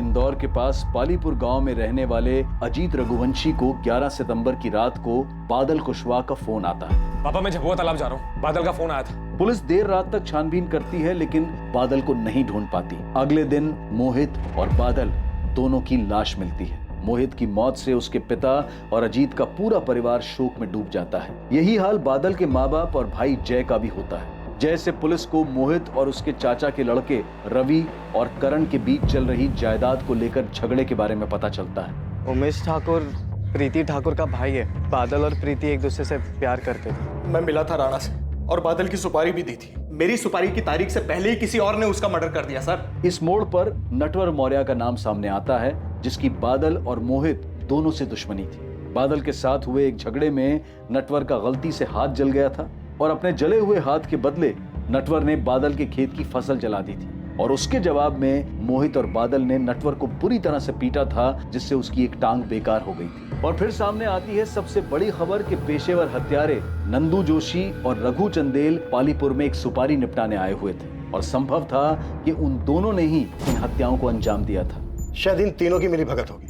इंदौर के पास पालीपुर गांव में रहने वाले अजीत रघुवंशी को 11 सितंबर की रात को बादल कुशवाहा का फोन आता है। पापा मैं झबुआ तालाब जा रहा हूँ, बादल का फोन आया था। पुलिस देर रात तक छानबीन करती है लेकिन बादल को नहीं ढूंढ पाती। अगले दिन मोहित और बादल दोनों की लाश मिलती है। मोहित की मौत से उसके पिता और अजीत का पूरा परिवार शोक में डूब जाता है। यही हाल बादल के माँ बाप और भाई जय का भी होता है। जय से पुलिस को मोहित और उसके चाचा के लड़के रवि और करण के बीच चल रही जायदाद को लेकर झगड़े के बारे में पता चलता है। उमेश ठाकुर प्रीति ठाकुर का भाई है। बादल और प्रीति एक दूसरे से प्यार करते थे। मैं मिला था राणा से और बादल की सुपारी भी दी थी। मेरी सुपारी की तारीख से पहले ही किसी और ने उसका मर्डर कर दिया सर। इस मोड़ पर नटवर मौर्य का नाम सामने आता है, जिसकी बादल और मोहित दोनों से दुश्मनी थी। बादल के साथ हुए एक झगड़े में नटवर का गलती से हाथ जल गया था और अपने जले हुए हाथ के बदले नटवर ने बादल के खेत की फसल जला दी थी और उसके जवाब में मोहित और बादल ने नटवर को बुरी तरह से पीटा था, जिससे उसकी एक टांग बेकार हो गई थी। और फिर सामने आती है सबसे बड़ी खबर कि पेशेवर हत्यारे नंदू जोशी और रघु चंदेल पालीपुर में एक सुपारी निपटाने आए हुए थे और संभव था कि उन दोनों ने ही इन हत्याओं को अंजाम दिया था। शायद इन तीनों की मिलीभगत होगी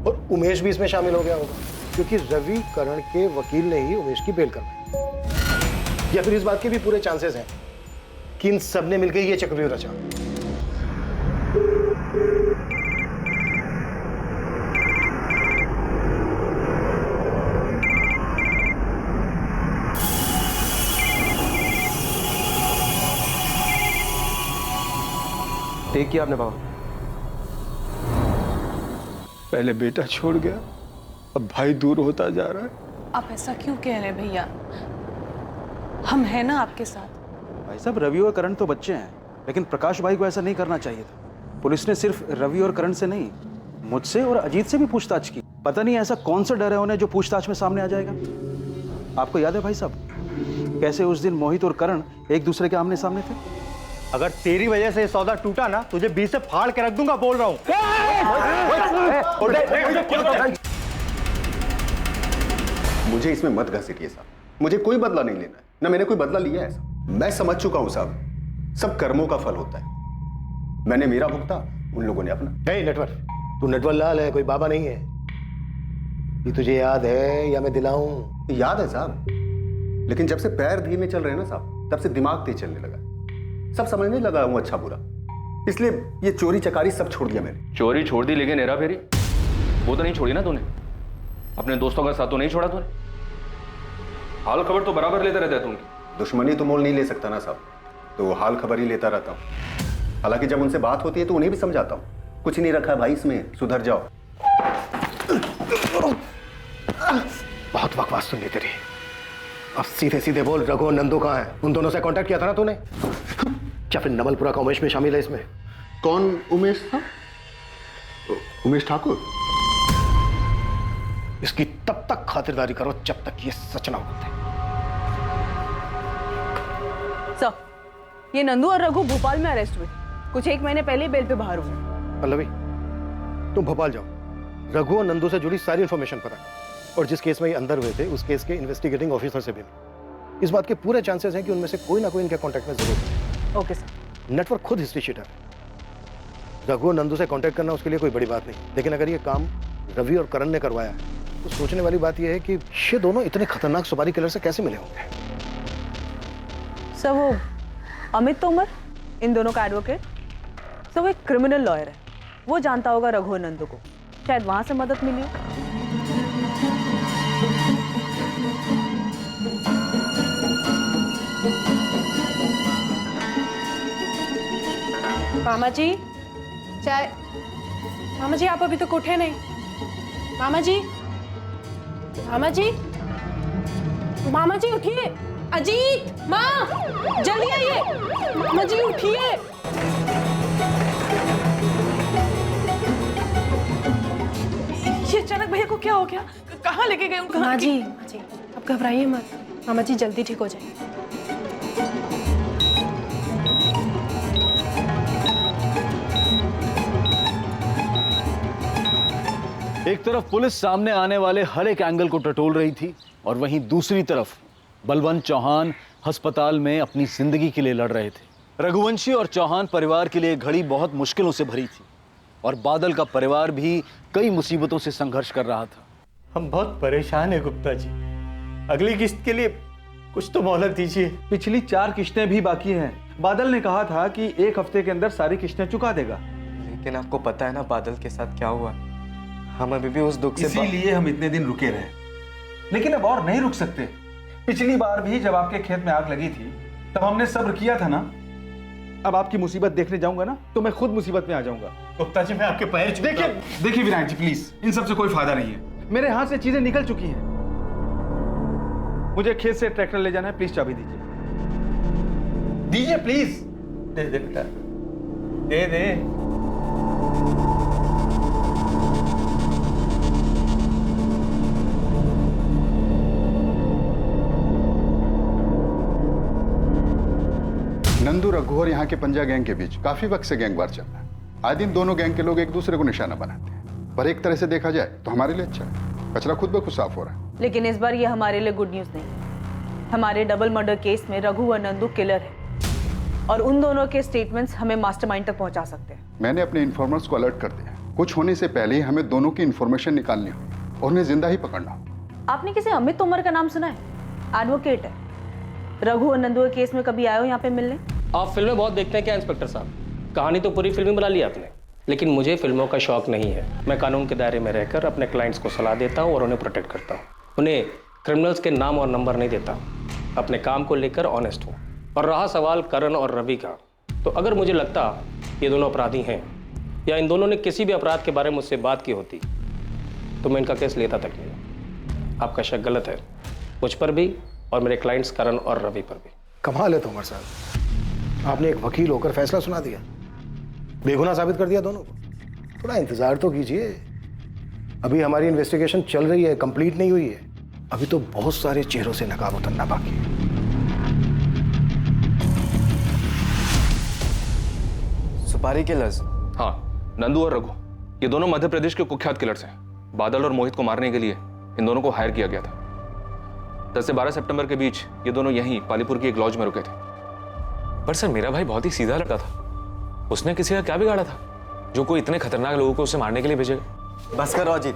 और उमेश भी इसमें शामिल हो गया होगा, क्योंकि रवि करण के वकील ने ही उमेश की बेल करवाई। या फिर इस बात के भी पूरे चांसेस हैं कि इन सब ने मिलकर ये चक्रव्यूह रचा। टेक किया आपने बाबा? पहले बेटा छोड़ गया, अब भाई दूर होता जा रहा है। आप ऐसा क्यों कह रहे हैं भैया? हम हैं ना आपके साथ। भाई साहब, रवि और करण तो बच्चे हैं, लेकिन प्रकाश भाई को ऐसा नहीं करना चाहिए था। पुलिस ने सिर्फ रवि और करण से नहीं, मुझसे और अजीत से भी पूछताछ की। पता नहीं ऐसा कौन सा डर है उन्हें जो पूछताछ में सामने आ जाएगा। आपको याद है भाई साहब, कैसे उस दिन मोहित और करण एक दूसरे के आमने सामने थे? अगर तेरी वजह से सौदा टूटा ना, तुझे बीच से फाड़ के रख दूंगा, बोल रहा हूं। मुझे इसमें मत घसीटिए साहब, मुझे कोई बदला नहीं लेना है, ना मैंने कोई बदला लिया है साहब। मैं समझ चुका हूं साहब, सब कर्मों का फल होता है। मैंने मेरा भुगता, उन लोगों ने अपना। नटवर, तू नटवर लाल है, कोई बाबा नहीं है। ये तुझे याद है या मैं दिलाऊं? याद है साहब, लेकिन जब से पैर धीमे चल रहे हैं ना साहब, तब से दिमाग तेज चलने लगा। सब समझने लगा हूं अच्छा बुरा, इसलिए ये चोरी चकारी सब छोड़ दिया मैंने। चोरी छोड़ दी, लेकिन हेरा फेरी वो तो नहीं छोड़ी ना तूने। अपने दोस्तों का साथ तो नहीं छोड़ा तूने। हाल खबर तो बराबर लेते रहता है तुम। दुश्मनी तो मोल नहीं ले सकता ना साहब, तो हाल खबर ही लेता रहता हूँ। हालांकि जब उनसे बात होती है तो उन्हें भी समझाता हूँ, कुछ नहीं रखा है भाई इसमें, सुधर जाओ। बहुत बकवास सुन ली तेरी। अब सीधे सीधे बोल, रघु और नंदू कहाँ है? उन दोनों से कांटेक्ट किया था ना तूने? क्या फिर नमलपुरा का उमेश में शामिल है इसमें? कौन उमेश था? उमेश ठाकुर? इसकी तब तक खातिरदारी करो जब तक ये सच ना होते। सर, ये नंदू और रघु भोपाल में अरेस्ट हुए। कुछ एक महीने पहले बेल पे बाहर हुए। पल्लवी, तुम भोपाल जाओ, रघु और नंदू से जुड़ी सारी इंफॉर्मेशन पता करो और जिस केस में ये अंदर हुए थे उस केस के इन्वेस्टिगेटिंग ऑफिसर से भी मिलो। इस बात के पूरे चांसेस हैं कि उनमें से कोई ना कोई इनके कांटेक्ट में जरूर है। Okay sir. नेटवर्क खुद हिस्ट्री शीटर है। रघु और नंदू से कांटेक्ट करना उसके लिए कोई बड़ी बात नहीं, लेकिन अगर ये काम रवि और करण ने करवाया है तो सोचने वाली बात यह है कि ये दोनों इतने खतरनाक सुपारी किलर से कैसे मिले होंगे। सर, वो अमित तोमर, इन दोनों का एडवोकेट, सर वो एक क्रिमिनल लॉयर है। वो जानता होगा रघु और नंदू को, शायद वहां से मदद मिली हो। मामा जी चाय। मामा जी आप अभी तक उठे नहीं। मामा जी, मामा जी, मामा जी उठिए। अजीत, माँ जल्दी आइए। मामा जी उठिए। ये अचानक भैया को क्या हो गया? कहाँ लेके गए? माँ जी आप घबराइए मत, मामा जी जल्दी ठीक हो जाएंगे। एक तरफ पुलिस सामने आने वाले हर एक एंगल को टटोल रही थी और वहीं दूसरी तरफ बलवंत चौहान अस्पताल में अपनी जिंदगी के लिए लड़ रहे थे। रघुवंशी और चौहान परिवार के लिए घड़ी बहुत मुश्किलों से भरी थी और बादल का परिवार भी कई मुसीबतों से संघर्ष कर रहा था। हम बहुत परेशान हैं गुप्ता जी, अगली किस्त के लिए कुछ तो मोहलत दीजिए। पिछली 4 किस्तें भी बाकी हैं। बादल ने कहा था कि 1 हफ्ते के अंदर सारी किस्तें चुका देगा। लेकिन आपको पता है ना बादल के साथ क्या हुआ। हम अभी भी उस दुख से इसीलिए हम इतने दिन रुके रहे, लेकिन अब और नहीं रुक सकते। पिछली बार भी जब आपके खेत में आग लगी थी तब हमने सब्र किया था ना। अब आपकी मुसीबत देखने जाऊंगा ना तो मैं खुद मुसीबत में आ जाऊंगा। गुप्ता जी मैं आपके पैर छूता हूं। देखिए विनायक जी प्लीज, इन सब से कोई फायदा नहीं है। मेरे हाथ से चीजें निकल चुकी हैं। मुझे खेत से ट्रैक्टर ले जाना है, प्लीज चाबी दीजिए। दीजिए प्लीज। दे दे बेटा, दे दे। नंदू, रघु और यहाँ के पंजा गैंग के बीच काफी वक्त से गैंग वार चल रहा है। आए दिन दोनों गैंग के लोग एक दूसरे को निशाना बनाते हैं, पर एक तरह से देखा जाए तो हमारे लिए अच्छा है। कचरा खुद ब खुद साफ हो रहा है। लेकिन इस बार ये हमारे लिए गुड न्यूज़ नहीं है। हमारे डबल मर्डर केस में रघु और नंदू किलर है और उन दोनों के स्टेटमेंट्स हमें मास्टरमाइंड तक पहुंचा सकते हैं। मैंने अपने इन्फॉर्मर्स को अलर्ट कर दिया। कुछ होने से पहले ही हमें दोनों की इन्फॉर्मेशन निकालनी हो और उन्हें जिंदा ही पकड़ना हो। आपने किसी अमित तोमर का नाम सुना है? एडवोकेट है। रघु और नंदू के केस में कभी आए हो यहाँ पे मिलने? आप फिल्में बहुत देखते हैं क्या इंस्पेक्टर साहब? कहानी तो पूरी फिल्म बना ली आपने, लेकिन मुझे फिल्मों का शौक नहीं है। मैं कानून के दायरे में रहकर अपने क्लाइंट्स को सलाह देता हूँ और उन्हें प्रोटेक्ट करता हूँ। उन्हें क्रिमिनल्स के नाम और नंबर नहीं देता। अपने काम को लेकर ऑनेस्ट हूँ। और रहा सवाल करण और रवि का, तो अगर मुझे लगता ये दोनों अपराधी हैं या इन दोनों ने किसी भी अपराध के बारे में मुझसे बात की होती तो मैं इनका केस लेता तक नहीं। आपका शक गलत है, मुझ पर भी और मेरे क्लाइंट्स करण और रवि पर भी। कमाल है तोमर साहब, आपने एक वकील होकर फैसला सुना दिया, बेगुनाह साबित कर दिया दोनों को। थोड़ा इंतजार तो कीजिए, अभी हमारी इन्वेस्टिगेशन चल रही है, कंप्लीट नहीं हुई है। अभी तो बहुत सारे चेहरों से नकाब उतरना बाकी है। सुपारी किलर्स? हाँ, नंदू और रघु ये दोनों मध्य प्रदेश के कुख्यात किलर्स हैं। बादल और मोहित को मारने के लिए इन दोनों को हायर किया गया था। 10 से 12 सितंबर के बीच ये दोनों यहीं पालीपुर की एक लॉज में रुके थे। पर सर मेरा भाई बहुत ही सीधा लड़का था। उसने किसी का क्या बिगाड़ा था जो कोई इतने खतरनाक लोगों को उसे मारने के लिए भेजेगा? बस करो अजीत,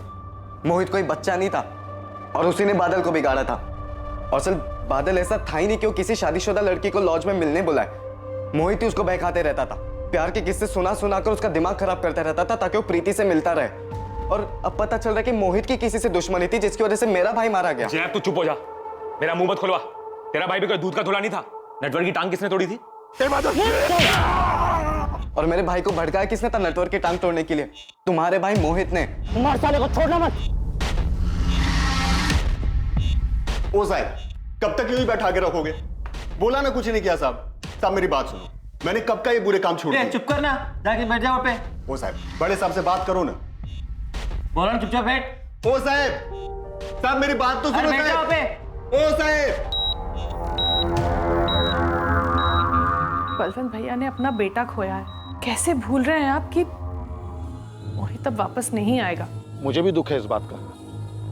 मोहित कोई बच्चा नहीं था और उसी ने बादल को बिगाड़ा था। और सर बादल ऐसा था ही नहीं कि वो किसी शादीशुदा लड़की को लॉज में मिलने बुलाए। मोहित ही उसको बहकाते रहता था, प्यार के किस्से सुना सुना कर उसका दिमाग खराब करता रहता था ताकि वो प्रीति से मिलता रहे। और अब पता चल रहा है कि मोहित की किसी से दुश्मनी थी जिसकी वजह से मेरा भाई मारा गया। जैब तू चुप हो जा, मेरा मुंह मत खुलवा। तेरा भाई भी कोई दूध का धुला नहीं था। नेटवर्क की टांग किसने तोड़ी थी? और मेरे भाई को भड़काया किसने था नेटवर्क की टांग तोड़ने के लिए? तुम्हारे भाई मोहित ने। तुम्हारे साले को छोड़ना मत। ओ साहब, कब तक यूं ही बैठा के रखोगे? बोला ना कुछ नहीं किया साहब। साहब मेरी बात सुनो, मैंने कब का ये बुरे काम छोड़ दिए? चुप करना, जाके बैठ जाओ पे। ओ साहब, बड़े साहब से बात करो ना। बोलो ना, चुपचाप बैठ। ओ साहब, साहब मेरी बात तो सुनो साहब। ओ साहब, बलवंत भैया ने अपना बेटा खोया है। कैसे भूल रहे हैं आप कि मोहित अब वापस नहीं आएगा? मुझे भी दुख है इस बात का,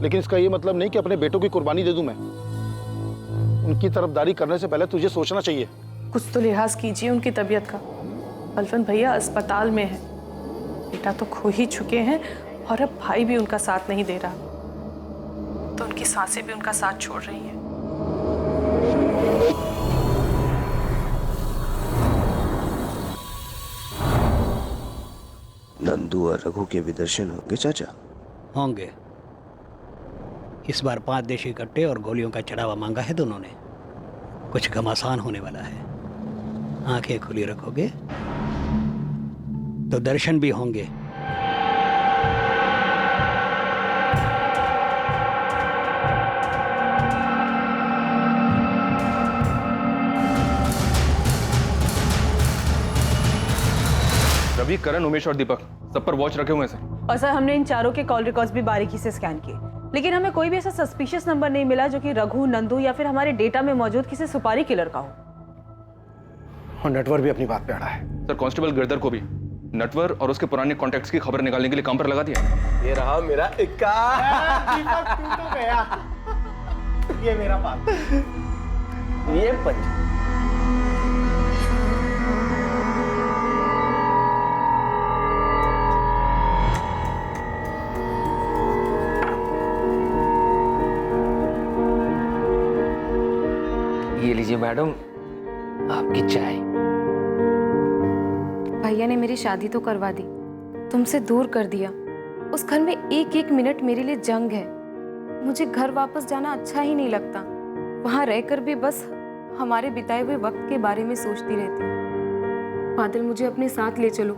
लेकिन इसका ये मतलब नहीं कि अपने बेटों की कुर्बानी दे दूं मैं। उनकी तरफदारी करने से पहले तुझे सोचना चाहिए। कुछ तो लिहाज कीजिए उनकी तबीयत का। बलवंत भैया अस्पताल में है, बेटा तो खो ही चुके हैं और अब भाई भी उनका साथ नहीं दे रहा, तो उनकी सांसें भी उनका साथ छोड़ रही हैं। नंदू और रघु के भी दर्शन होंगे चाचा? होंगे। इस बार 5 देशी कट्टे और गोलियों का चढ़ावा मांगा है दोनों ने। कुछ घमासान होने वाला है। आंखें खुली रखोगे तो दर्शन भी होंगे। रवि, करण, उमेश और दीपक सब पर वॉच रखे हुए हैं सर। और सर हमने इन चारों के कॉल रिकॉर्ड्स भी बारीकी से स्कैन किए, लेकिन हमें कोई भी ऐसा सस्पिशियस नंबर नहीं मिला जो कि रघु, नंदू या फिर हमारे डेटा में मौजूद किसी सुपारी किलर का हो। और नटवर भी अपनी बात पे अड़ा है। सर कांस्टेबल गिरधर को भी नटवर और उसके पुराने कॉन्टैक्ट्स की खबर निकालने के लिए काम पर लगा दिया। ये रहा मेरा इक्का। दीपक तू तो गया। ये मेरा पास। ये पंच। मैडम, आपकी चाय। भैया ने मेरी शादी तो करवा दी, तुमसे दूर कर दिया। उस घर में एक एक मिनट मेरे लिए जंग है। मुझे घर वापस जाना अच्छा ही नहीं लगता। वहां रहकर भी बस हमारे बिताए हुए वक्त के बारे में सोचती रहती हूँ। बादल, मुझे अपने साथ ले चलो,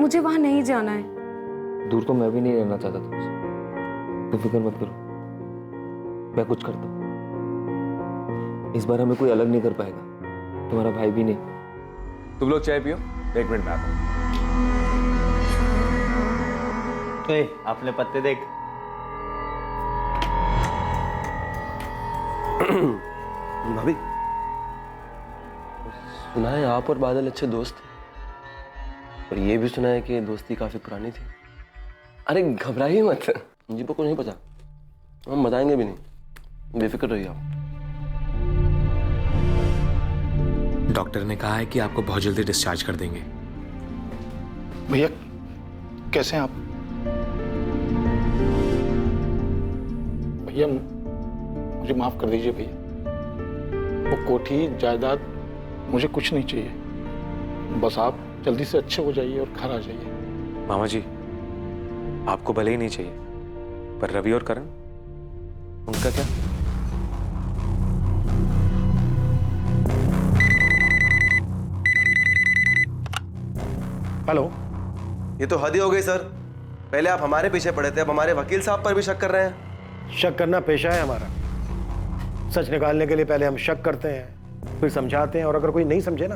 मुझे वहां नहीं जाना है। दूर तो मैं भी नहीं रहना चाहता तुमसे, तुम फिक्र मत करो, मैं कुछ करता हूँ। इस बार हमें कोई अलग नहीं कर पाएगा, तुम्हारा भाई भी नहीं। तुम लोग चाय पियो, 1 मिनट में आता हूँ। अपने पत्ते देख। भाभी, सुना है आप और बादल अच्छे दोस्त थे, और ये भी सुना है कि दोस्ती काफी पुरानी थी। अरे घबराइए मत, मुझे को नहीं पता, हम बताएंगे भी नहीं, बेफिक्र रहिए आप। डॉक्टर ने कहा है कि आपको बहुत जल्दी डिस्चार्ज कर देंगे। भैया कैसे हैं आप? भैया मुझे माफ कर दीजिए भैया, वो कोठी जायदाद मुझे कुछ नहीं चाहिए, बस आप जल्दी से अच्छे हो जाइए और घर आ जाइए। मामा जी, आपको भले ही नहीं चाहिए, पर रवि और करण, उनका क्या? हेलो। ये तो हद ही हो गई सर, पहले आप हमारे पीछे पड़े थे, अब हमारे वकील साहब पर भी शक कर रहे हैं। शक करना पेशा है हमारा। सच निकालने के लिए पहले हम शक करते हैं, फिर समझाते हैं, और अगर कोई नहीं समझे ना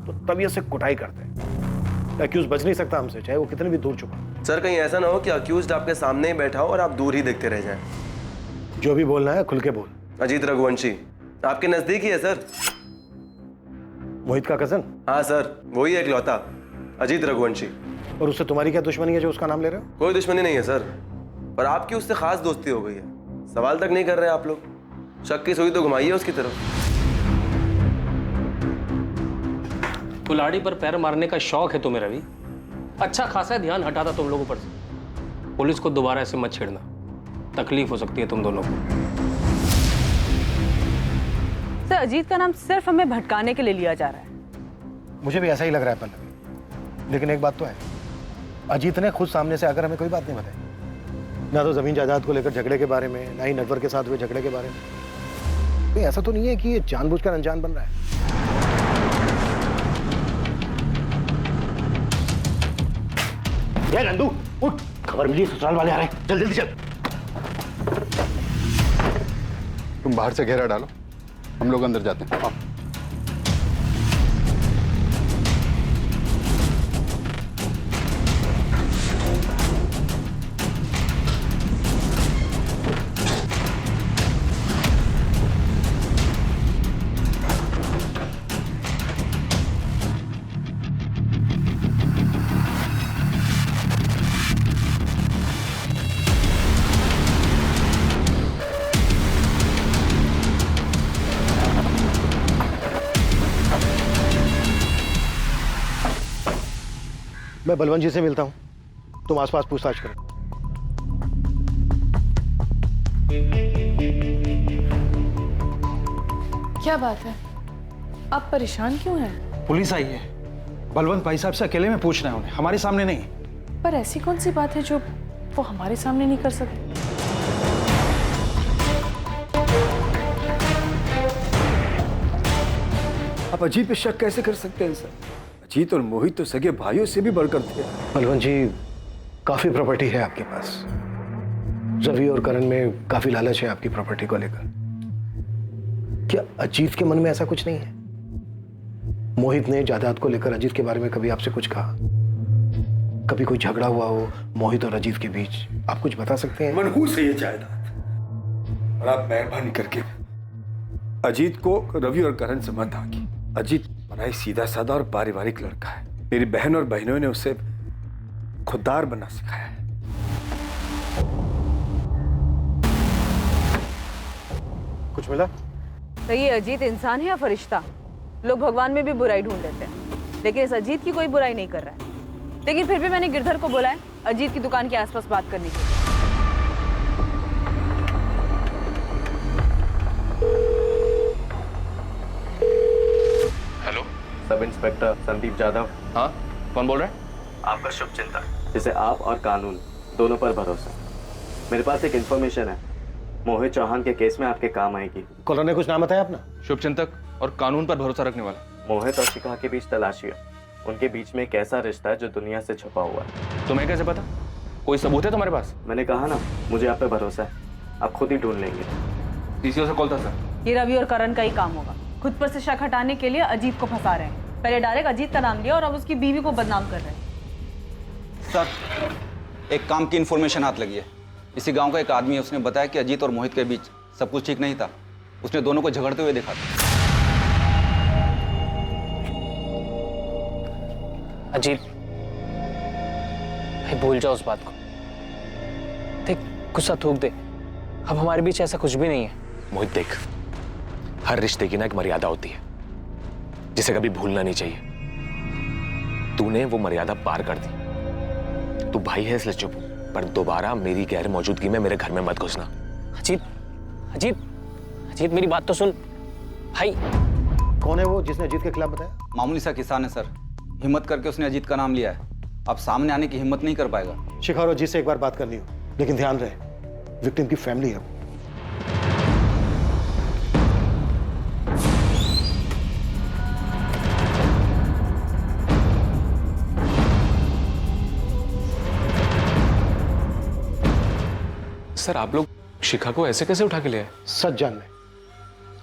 तो तबीयत से कुटाई करते हैं। एक्यूज बच नहीं सकता हमसे, चाहे वो कितने भी दूर छुपा। सर कहीं ऐसा ना हो कि अक्यूज्ड आपके सामने ही बैठा हो और आप दूर ही देखते रह जाएं। जो भी बोलना है खुल के बोल। अजीत रघुवंशी आपके नजदीक ही है सर। मोहित का कजन? हाँ सर, वही एक लौता अजीत रघुवंशी। और उससे तुम्हारी क्या दुश्मनी है जो उसका नाम ले रहे हो? कोई दुश्मनी नहीं है सर, पर आपकी उससे खास दोस्ती हो गई है। सवाल तक नहीं कर रहे आप लोग, शक की सुई तो घुमाइए उसकी तरफ। कुल्हाड़ी पर पैर मारने का शौक है तुम्हें रवि? अच्छा खासा ध्यान हटाता तुम लोगों पर से। पुलिस को दोबारा ऐसे मत छेड़ना, तकलीफ हो सकती है तुम दोनों को। सर, अजीत का नाम सिर्फ हमें भटकाने के लिए लिया जा रहा है। मुझे भी ऐसा ही लग रहा है पल्लवी, लेकिन एक बात तो है, अजीत ने खुद सामने से आकर हमें कोई बात नहीं बताई। ना तो जमीन जायदाद को लेकर झगड़े के बारे में, ना ही नेटवर्क के साथ हुए झगड़े के बारे में। तो ऐसा तो नहीं है कि ये जानबूझकर अनजान बन रहा है। नंदू उठ, खबर मिली ससुराल वाले आ रहे हैं, जल्दी चल। तुम बाहर से घेरा डालो, हम लोग अंदर जाते हैं। मैं बलवंत जी से मिलता हूँ, तुम आसपास पूछताछ करो। क्या बात है, आप परेशान क्यों हैं? पुलिस आई है, बलवंत भाई साहब से अकेले में पूछना है उन्हें, हमारे सामने नहीं। पर ऐसी कौन सी बात है जो वो हमारे सामने नहीं कर सकते? आप अजीत पे शक कैसे कर सकते हैं सर? अजीत और मोहित तो सगे भाइयों से भी बढ़कर थे। बलवंत जी, काफी प्रॉपर्टी है आपके पास, रवि और करण में काफी लालच है आपकी प्रॉपर्टी को लेकर। क्या अजीत के मन में ऐसा कुछ नहीं है? मोहित ने जायदाद को लेकर अजीत के बारे में कभी आपसे कुछ कहा? कभी कोई झगड़ा हुआ हो मोहित और अजीत के बीच? आप कुछ बता सकते हैं? मनहूस है ये जायदाद, और आप मेहरबानी करके अजीत को रवि और करण से मत आकी। अजीत बड़ा ही सीधा साधा और पारिवारिक लड़का है। मेरी बहन और बहनों ने उसे खुददार बनना सिखाया है। कुछ मिला? तो ये अजीत इंसान है या फरिश्ता? लोग भगवान में भी बुराई ढूंढ लेते हैं, लेकिन इस अजीत की कोई बुराई नहीं कर रहा है। लेकिन फिर भी मैंने गिरधर को बोला है अजीत की दुकान के आसपास बात करने के लिए। Sub inspector Sandeep Yadav. हाँ, कौन बोल रहा है? आपका शुभ चिंतक, जिसे आप और कानून दोनों पर भरोसा। मेरे पास एक इंफॉर्मेशन है, मोहित चौहान के केस में आपके काम आएगी। कॉलर ने कुछ नाम बताया अपना? शुभ चिंतक और कानून पर भरोसा रखने वाला। मोहित और शिखा के बीच तलाशी है। उनके बीच में एक ऐसा रिश्ता है जो दुनिया से छुपा हुआ है। तुम्हें कैसे पता? कोई सबूत है तुम्हारे पास? मैंने कहा ना, मुझे आप पे भरोसा है, आप खुद ही ढूंढ लेंगे। पीसीओ से कॉल था सर। ये रवि और करण का ही काम होगा। खुद पर से शक हटाने के लिए अजीत को फंसा रहे हैं। पहले डायरेक्ट अजीत का नाम लिया और अब उसकी बीवी को बदनाम कर रहे हैं। सर, एक काम की इन्फॉर्मेशन हाथ लगी है। इसी गांव का एक आदमी है, उसने बताया कि अजीत और मोहित के बीच सब कुछ ठीक नहीं था। उसने दोनों को झगड़ते हुए देखा था। अजीत भाई, भूल जाओ उस बात को। देख, गुस्सा थूक दे। अब हमारे बीच ऐसा कुछ भी नहीं है। मोहित देख, हर रिश्ते की ना एक मर्यादा होती है जिसे कभी भूलना नहीं चाहिए। तूने वो मर्यादा पार कर दी। तू भाई है इसलिए चुप, पर दोबारा मेरी गैर मौजूदगी में मेरे घर में मत घुसना। अजीत, अजीत, अजीत, मेरी बात तो सुन भाई। कौन है वो जिसने अजीत के खिलाफ बताया? मामूली सा किसान है सर, हिम्मत करके उसने अजीत का नाम लिया है। अब सामने आने की हिम्मत नहीं कर पाएगा। शिखा और अजीत से एक बार बात करनी हो, लेकिन ध्यान रहे विक्टिम की फैमिली है। सर, आप लोग शिखा को ऐसे कैसे उठा के ले आए? सच जानने,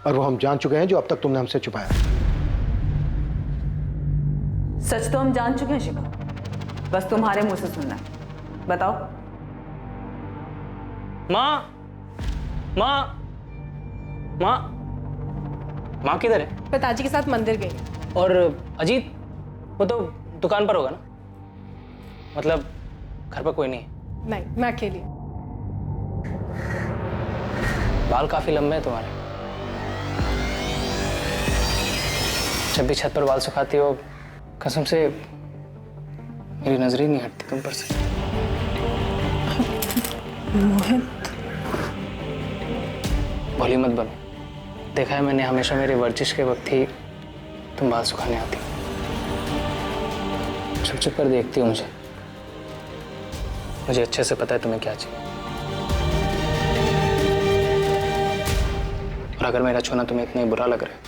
और वो हम जान चुके हैं जो अब तक तुमने हमसे छुपाया। सच तो हम जान चुके हैं शिखा, बस तुम्हारे मुंह से सुनना है। बताओ। माँ, माँ, माँ, माँ किधर है? पिताजी के साथ मंदिर गई। और अजीत, वो तो दुकान पर होगा ना? मतलब घर पर कोई नहीं? नहीं, मैं अकेली। बाल काफी लंबे हैं तुम्हारे। जब भी छत पर बाल सुखाती हो, कसम से मेरी नजर ही नहीं हटती तुम पर से। मोहित, भोली मत बनो। देखा है मैंने, हमेशा मेरे वर्जिश के वक्त ही तुम बाल सुखाने आती हो। छुप छुप कर देखती हो मुझे। मुझे अच्छे से पता है तुम्हें क्या चाहिए। और अगर मेरा छूना तुम्हें इतना ही बुरा लग रहा है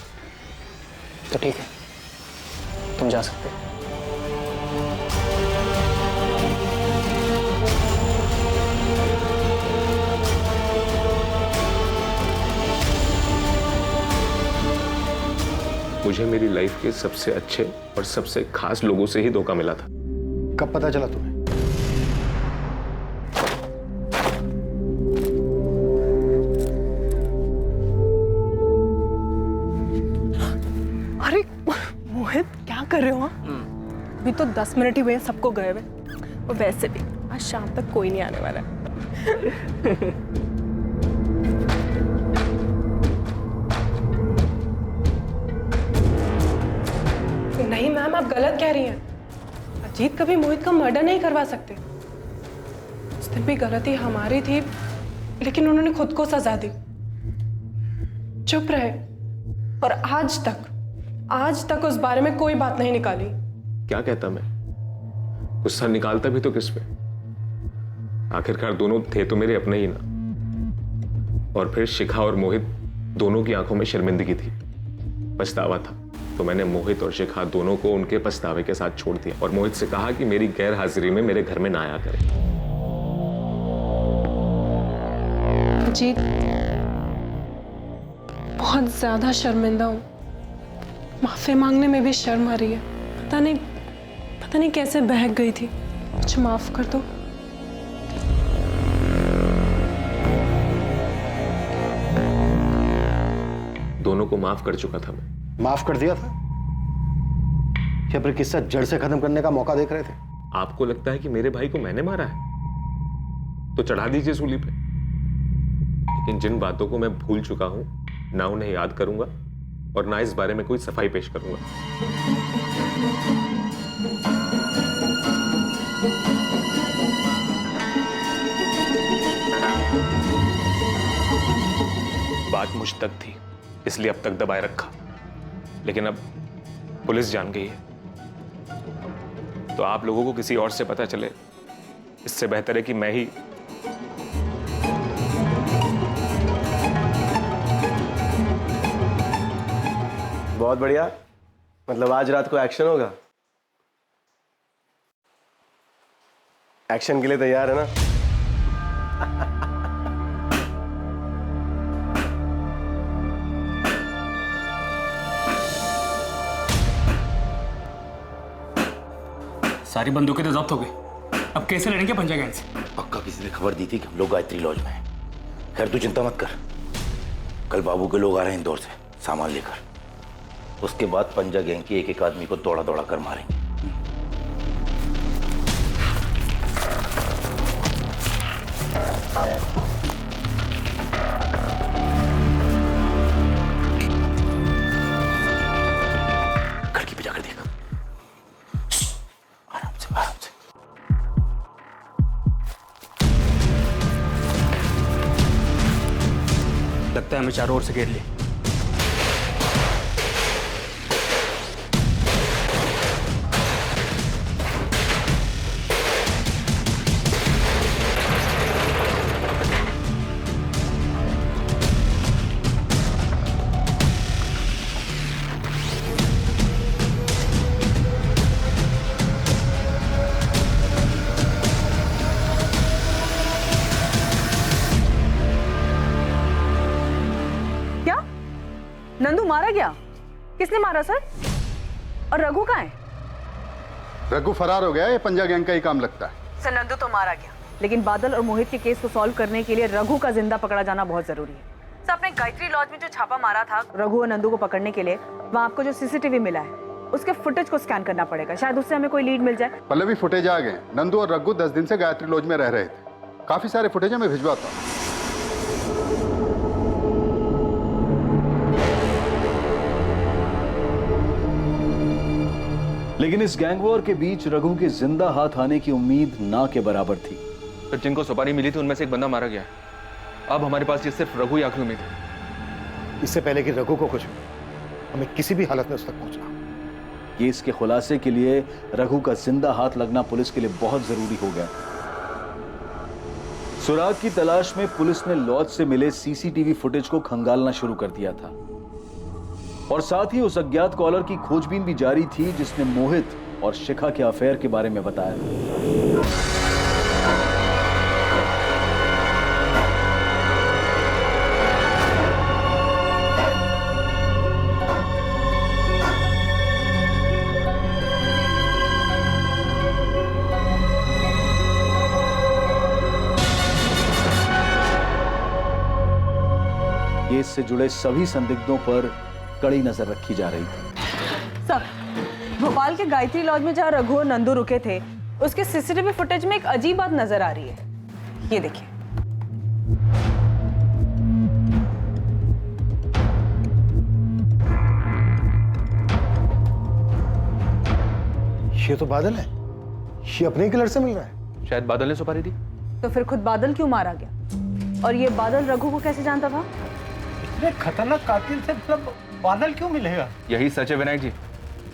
तो ठीक है, तुम जा सकते हो। मुझे मेरी लाइफ के सबसे अच्छे और सबसे खास लोगों से ही धोखा मिला था। कब पता चला तुम्हें? अरे मोहित, क्या कर रहे हो? अभी तो 10 मिनट ही हुए हैं सबको गए हुए, और वैसे भी आज शाम तक कोई नहीं आने वाला है। नहीं मैम, आप गलत कह रही हैं। अजीत कभी मोहित का मर्डर नहीं करवा सकते। उस दिन भी गलती हमारी थी, लेकिन उन्होंने खुद को सजा दी। चुप रहे, और आज तक उस बारे में कोई बात नहीं निकाली। क्या कहता मैं? गुस्सा निकालता भी तो किस पे? आखिरकार दोनों थे तो मेरे अपने ही ना। और फिर शिखा और मोहित दोनों की आंखों में शर्मिंदगी थी, पछतावा था। तो मैंने मोहित और शिखा दोनों को उनके पछतावे के साथ छोड़ दिया और मोहित से कहा कि मेरी गैर हाजिरी में मेरे घर में ना आया करे। जी, बहुत ज्यादा शर्मिंदा हूँ। माफी मांगने में भी शर्म आ रही है। पता नहीं कैसे बहक गई थी। मुझे माफ कर दो। दोनों को माफ कर चुका था मैं। माफ कर दिया था या फिर किस्सा जड़ से खत्म करने का मौका देख रहे थे? आपको लगता है कि मेरे भाई को मैंने मारा है तो चढ़ा दीजिए सूली पे, लेकिन जिन बातों को मैं भूल चुका हूं ना उन्हें याद करूंगा और ना इस बारे में कोई सफाई पेश करूंगा। बात मुझ तक थी इसलिए अब तक दबाए रखा, लेकिन अब पुलिस जान गई है, तो आप लोगों को किसी और से पता चले, इससे बेहतर है कि मैं ही। बहुत बढ़िया, मतलब आज रात को एक्शन होगा। एक्शन के लिए तैयार है ना? सारी बंदूकें तो जब्त हो गई, अब कैसे लड़ेंगे पंजा गैंग से? पक्का किसी ने खबर दी थी कि हम लोग गायत्री लॉज में हैं। खैर तू चिंता मत कर, कल बाबू के लोग आ रहे हैं इंदौर से सामान लेकर। उसके बाद पंजा गैंग के एक एक आदमी को दौड़ा दौड़ा कर मारेंगे। खिड़की पे जाकर देख, आराम से आराम से। लगता है हमें चारों ओर से घेर लिया। नंदू मारा गया? किसने मारा सर? और रघु कहाँ है? रघु फरार हो गया, ये पंजा गैंग का ही काम लगता है। सर नंदू तो मारा गया, लेकिन बादल और मोहित के केस को सॉल्व करने के लिए रघु का जिंदा पकड़ा जाना बहुत जरूरी है। सर आपने गायत्री लॉज में जो छापा मारा था रघु और नंदू को पकड़ने के लिए, वहाँ आपको जो सीसीटीवी मिला है उसके फुटेज को स्कैन करना पड़ेगा, शायद उससे हमें कोई लीड मिल जाए। पल्लवी फुटेज आ गए। नंदू और रघु 10 दिन से गायत्री लॉज में रह रहे थे। काफी सारे फुटेज मैं भिजवाता हूँ। लेकिन इस गैंग वॉर के बीच रघु के जिंदा हाथ आने की उम्मीद ना के बराबर थी। फिर जिनको सुपारी मिली थी उनमें से एक बंदा मारा गया। अब हमारे पास ये सिर्फ रघु ही आखिरी उम्मीद है। इससे पहले कि रघु को कुछ हो, हमें किसी भी हालत में उस तक पहुंचना। केस के खुलासे के लिए रघु का जिंदा हाथ लगना पुलिस के लिए बहुत जरूरी हो गया। सुराग की तलाश में पुलिस ने लॉज से मिले सीसीटीवी फुटेज को खंगालना शुरू कर दिया था और साथ ही उस अज्ञात कॉलर की खोजबीन भी जारी थी जिसने मोहित और शिखा के अफेयर के बारे में बताया। केस से जुड़े सभी संदिग्धों पर कड़ी नजर रखी जा रही थी। सर, भोपाल के गायत्री लॉज में जहां रघु और नंदू रुके थे, उसके सीसीटीवी फुटेज में एक अजीब बात नजर आ रही है। ये देखिए। ये तो बादल है, ये अपने किलर से मिल रहा है। शायद बादल ने सुपारी दी। तो फिर खुद बादल क्यों मारा गया? और ये बादल रघु को कैसे जानता था? इतने खतरनाक कातिल से मतलब बादल क्यों मिलेगा? यही सच है विनायक जी,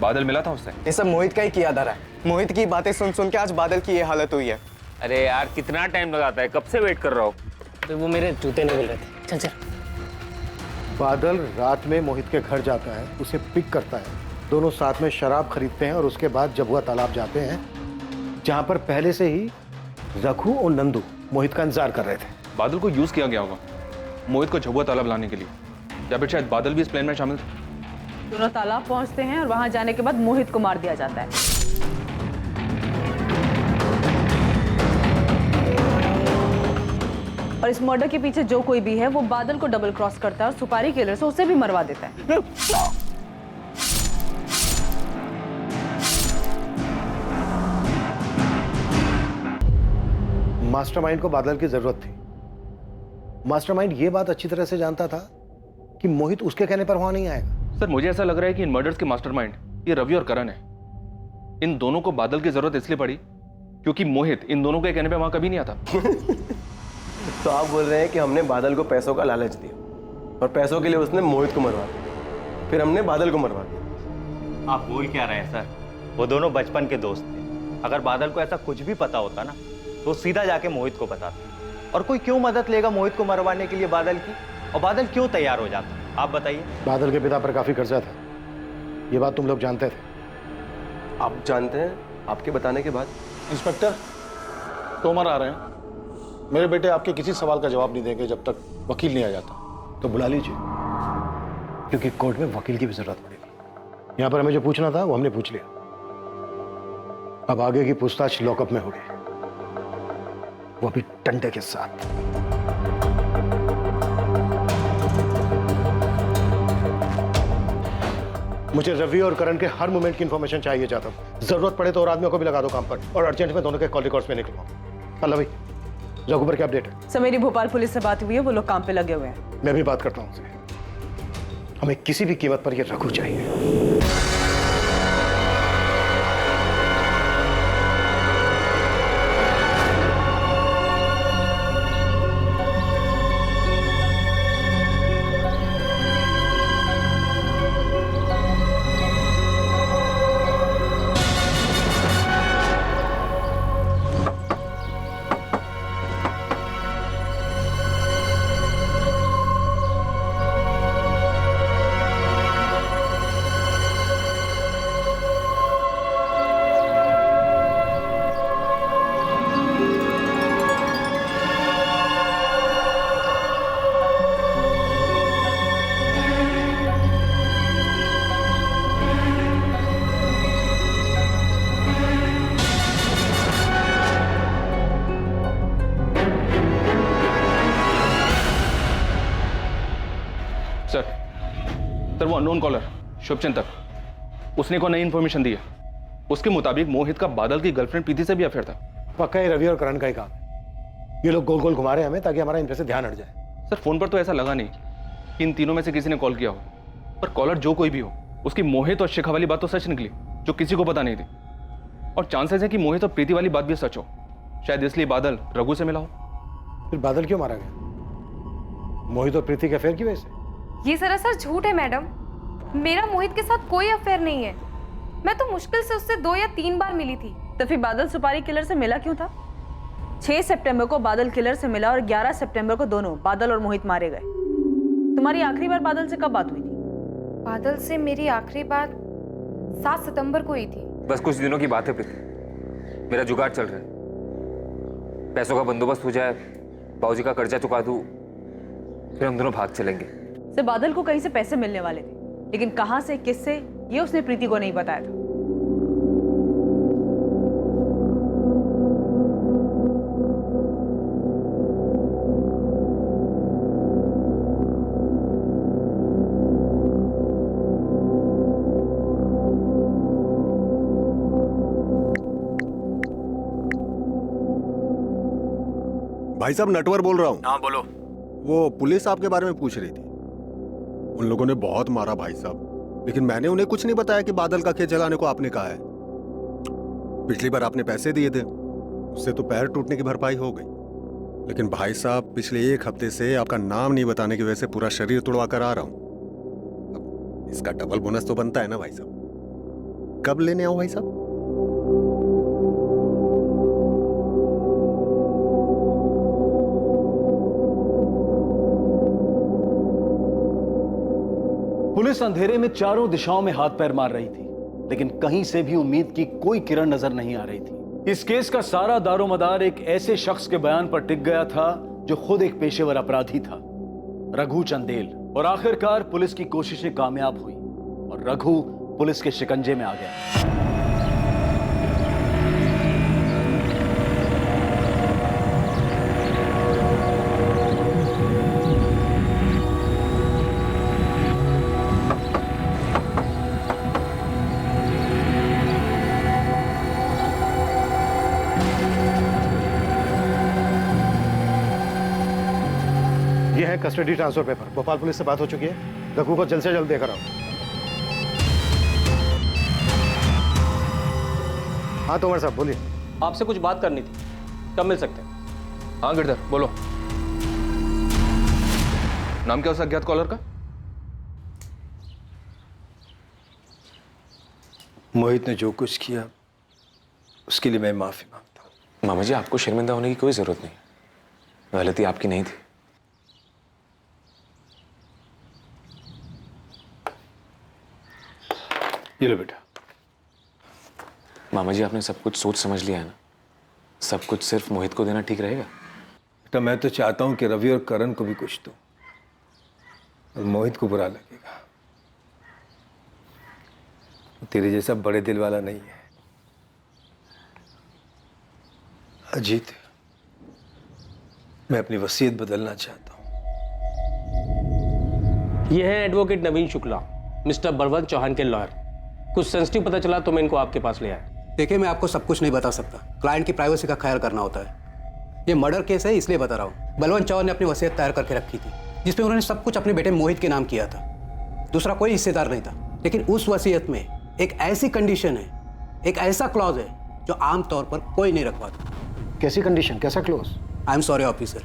बादल मिला था उससे। ये सब मोहित का ही किया धरा है। मोहित की बातें सुन सुन के आज बादल की ये हालत हुई है। अरे यार कितना टाइम लगाता है, कब से वेट कर रहा हूँ। तो वो मेरे जूते नहीं मिल रहे थे। चल चल। बादल रात में मोहित के घर जाता है, उसे पिक करता है, दोनों साथ में शराब खरीदते हैं और उसके बाद जबुआ तालाब जाते हैं, जहां पर पहले से ही रघु और नंदू मोहित का इंतजार कर रहे थे। बादल को यूज किया गया होगा मोहित को जबुआ तालाब लाने के लिए, या फिर शायद बादल भी इस प्लान में शामिल थे। दोनों तालाब पहुंचते हैं और वहां जाने के बाद मोहित को मार दिया जाता है। और इस मर्डर के पीछे जो कोई भी है वो बादल को डबल क्रॉस करता है और सुपारी किलर से उसे भी मरवा देता है। मास्टरमाइंड को बादल की जरूरत थी। मास्टरमाइंड ये बात अच्छी तरह से जानता था कि मोहित उसके कहने पर वहां नहीं आएगा। सर मुझे ऐसा लग रहा है कि इन मर्डर्स के मास्टरमाइंड ये रवि और करण है। इन दोनों को बादल की जरूरत इसलिए पड़ी क्योंकि मोहित इन दोनों के कहने पे वहां कभी नहीं आता। तो आप बोल रहे हैं कि हमने बादल को पैसों का लालच दिया और पैसों के लिए उसने मोहित को मरवा दिया, फिर हमने बादल को मरवा दिया। आप भूल क्या रहे हैं सर? वो दोनों बचपन के दोस्त थे। अगर बादल को ऐसा कुछ भी पता होता ना तो वो सीधा जाके मोहित को बताता। और कोई क्यों मदद लेगा मोहित को मरवाने के लिए बादल की? और बादल क्यों तैयार हो जाता? आप बताइए। बादल के पिता पर काफी कर्जा था, ये बात तुम लोग जानते थे। आप जानते हैं आपके बताने के बाद? इंस्पेक्टर तोमर आ रहे हैं। मेरे बेटे आपके किसी सवाल का जवाब नहीं देंगे जब तक वकील नहीं आ जाता। तो बुला लीजिए, क्योंकि कोर्ट में वकील की भी जरूरत पड़ेगी। यहां पर हमें जो पूछना था वो हमने पूछ लिया। अब आगे की पूछताछ लॉकअप में होगी, वो भी डंडे के साथ। मुझे रवि और करण के हर मोमेंट की इंफॉर्मेशन चाहिए चाहता हूं। जरूरत पड़े तो और आदमियों को भी लगा दो काम पर, और अर्जेंट में दोनों के कॉल रिकॉर्ड्स में निकलवाओ। अल्लाह भाई, रघु पर क्या अपडेट है? सर, मेरी भोपाल पुलिस से बात हुई है, वो लोग काम पे लगे हुए हैं। मैं भी बात करता हूं उनसे। हमें किसी भी कीमत पर ये रघु चाहिए। सर वो अननोन कॉलर शुभचिंतक, उसने को नई इन्फॉर्मेशन दी है। उसके मुताबिक मोहित का बादल की गर्लफ्रेंड प्रीति से भी अफेयर था। पक्का ही रवि और करण का ही काम है। ये लोग गोल गोल घुमा रहे हैं हमें ताकि हमारा इन पे से ध्यान हट जाए। सर फोन पर तो ऐसा लगा नहीं कि इन तीनों में से किसी ने कॉल किया हो, पर कॉलर जो कोई भी हो, उसकी मोहित और शिखा वाली बात तो सच निकली जो किसी को पता नहीं थी। और चांसेस है कि मोहित और प्रीति वाली बात भी सच हो, शायद इसलिए बादल रघु से मिला हो। फिर बादल क्यों मारा गया? मोहित और प्रीति के अफेयर की वजह से? ये सरासर झूठ है मैडम। मेरा मोहित के साथ कोई अफेयर नहीं है। मैं तो मुश्किल से उससे 2 या 3 बार मिली थी। तो फिर बादल सुपारी किलर से मिला क्यों था? 6 सितंबर को बादल किलर से मिला और 11 सितंबर को दोनों बादल और मोहित मारे गए। तुम्हारी आखिरी बार बादल से कब बात हुई थी? बादल से मेरी आखिरी बात 7 सितंबर को हुई थी। बस कुछ दिनों की बात है प्रीति, मेरा जुगाड़ चल रहा है। पैसों का बंदोबस्त हो जाए, बाबूजी का कर्जा चुका दूं, फिर हम दोनों भाग चलेंगे। से बादल को कहीं से पैसे मिलने वाले थे, लेकिन कहां से, किससे, ये उसने प्रीति को नहीं बताया था। भाई साहब, नटवर बोल रहा हूँ। हाँ बोलो। वो पुलिस आपके बारे में पूछ रही थी। उन लोगों ने बहुत मारा भाई साहब, लेकिन मैंने उन्हें कुछ नहीं बताया कि बादल का खेत जलाने को आपने कहा है। पिछली बार आपने पैसे दिए थे, उससे तो पैर टूटने की भरपाई हो गई। लेकिन भाई साहब, पिछले 1 हफ्ते से आपका नाम नहीं बताने की वजह से पूरा शरीर तोड़वा कर आ रहा हूं। अब इसका डबल बोनस तो बनता है ना भाई साहब। कब लेने आऊं भाई साहब? पुलिस अंधेरे में चारों दिशाओं में हाथ पैर मार रही थी, लेकिन कहीं से भी उम्मीद की कोई किरण नजर नहीं आ रही थी। इस केस का सारा दारोमदार एक ऐसे शख्स के बयान पर टिक गया था जो खुद एक पेशेवर अपराधी था, रघु चंदेल। और आखिरकार पुलिस की कोशिशें कामयाब हुई और रघु पुलिस के शिकंजे में आ गया। ये है custody transfer paper. Bhopal police से बात हो चुकी है, रघु को जल्द से जल्द देकर आओ। हाँ तोमर साहब बोलिए। आपसे कुछ बात करनी थी, कब मिल सकते हैं? हाँ गिरधर बोलो। नाम क्या उस अज्ञात कॉलर का? मोहित ने जो कुछ किया उसके लिए मैं माफी मांगता हूँ। मामा जी, आपको शर्मिंदा होने की कोई जरूरत नहीं, गलती आपकी नहीं थी। ये लो बेटा। मामा जी, आपने सब कुछ सोच समझ लिया है ना? सब कुछ सिर्फ मोहित को देना ठीक रहेगा? बेटा, मैं तो चाहता हूं कि रवि और करण को भी कुछ दो, और मोहित को बुरा लगेगा। तेरे जैसा बड़े दिल वाला नहीं है। अजीत, मैं अपनी वसीयत बदलना चाहता हूं। ये है एडवोकेट नवीन शुक्ला, मिस्टर बलवंत चौहान के लॉयर। कुछ सेंसिटिव पता चला तो मैं इनको आपके पास ले आया। देखिए, मैं आपको सब कुछ नहीं बता सकता, क्लाइंट की प्राइवेसी का ख्याल करना होता है। ये मर्डर केस है, इसलिए बता रहा हूँ। बलवंत चौहान ने अपनी वसीयत तैयार करके रखी थी, जिसमें उन्होंने सब कुछ अपने बेटे मोहित के नाम किया था। दूसरा कोई हिस्सेदार नहीं था, लेकिन उस वसीयत में एक ऐसी कंडीशन है, एक ऐसा क्लॉज है जो आमतौर पर कोई नहीं रखवाता। कैसी कंडीशन, कैसा clause? I am sorry officer,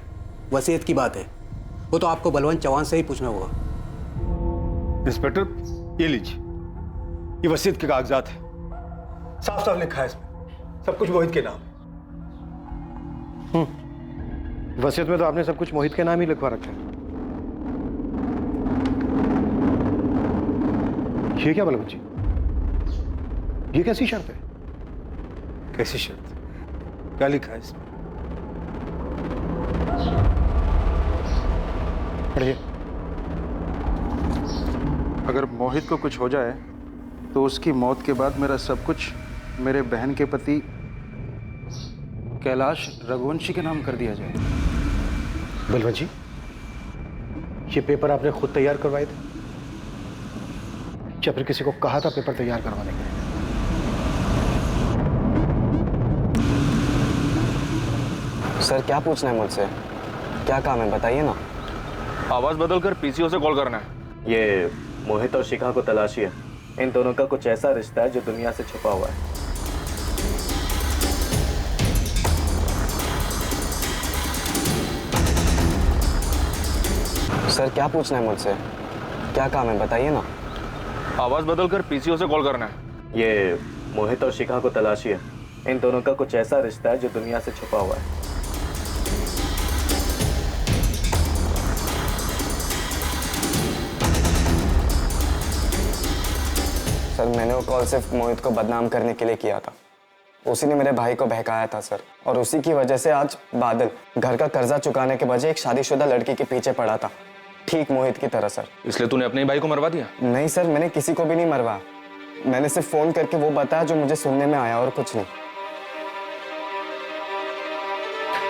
वसीयत की बात है, वो तो आपको बलवंत चौहान से ही पूछना होगा। इंस्पेक्टर, ये लीजिए, ये वसीयत के कागजात है। साफ साफ लिखा है इसमें, सब कुछ मोहित के नाम है। वसीयत में तो आपने सब कुछ मोहित के नाम ही लिखवा रखा है। ये क्या बलवंत जी, ये कैसी शर्त है? कैसी शर्त? क्या लिखा है इसमें? पढ़िए। अगर मोहित को कुछ हो जाए तो उसकी मौत के बाद मेरा सब कुछ मेरे बहन के पति कैलाश रघुवंशी के नाम कर दिया जाए। बलवंत जी, ये पेपर आपने खुद तैयार करवाए थे या फिर किसी को कहा था पेपर तैयार करवाने के लिए? सर, क्या पूछना है मुझसे? क्या काम है, बताइए ना। आवाज बदलकर पीसीओ से कॉल करना है। ये मोहित और शिखा को तलाशी है। इन दोनों का कुछ ऐसा रिश्ता है जो दुनिया से छुपा हुआ है। सर, क्या पूछना है मुझसे? क्या काम है, बताइए ना। आवाज बदलकर पीसीओ से कॉल करना है। ये मोहित और शिखा को तलाशी है। इन दोनों का कुछ ऐसा रिश्ता है जो दुनिया से छुपा हुआ है। सर, मैंने वो कॉल सिर्फ मोहित को बदनाम करने के लिए किया था। उसी ने मेरे भाई को बहकाया था सर, और उसी की वजह से आज बादल घर का कर्जा चुकाने के बजाय एक शादीशुदा लड़की के पीछे पड़ा था, ठीक मोहित की तरह सर। इसलिए तूने अपने ही भाई को मरवा दिया? नहीं सर, मैंने किसी को भी नहीं मरवा। मैंने सिर्फ फोन करके वो बताया जो मुझे सुनने में आया, और कुछ नहीं।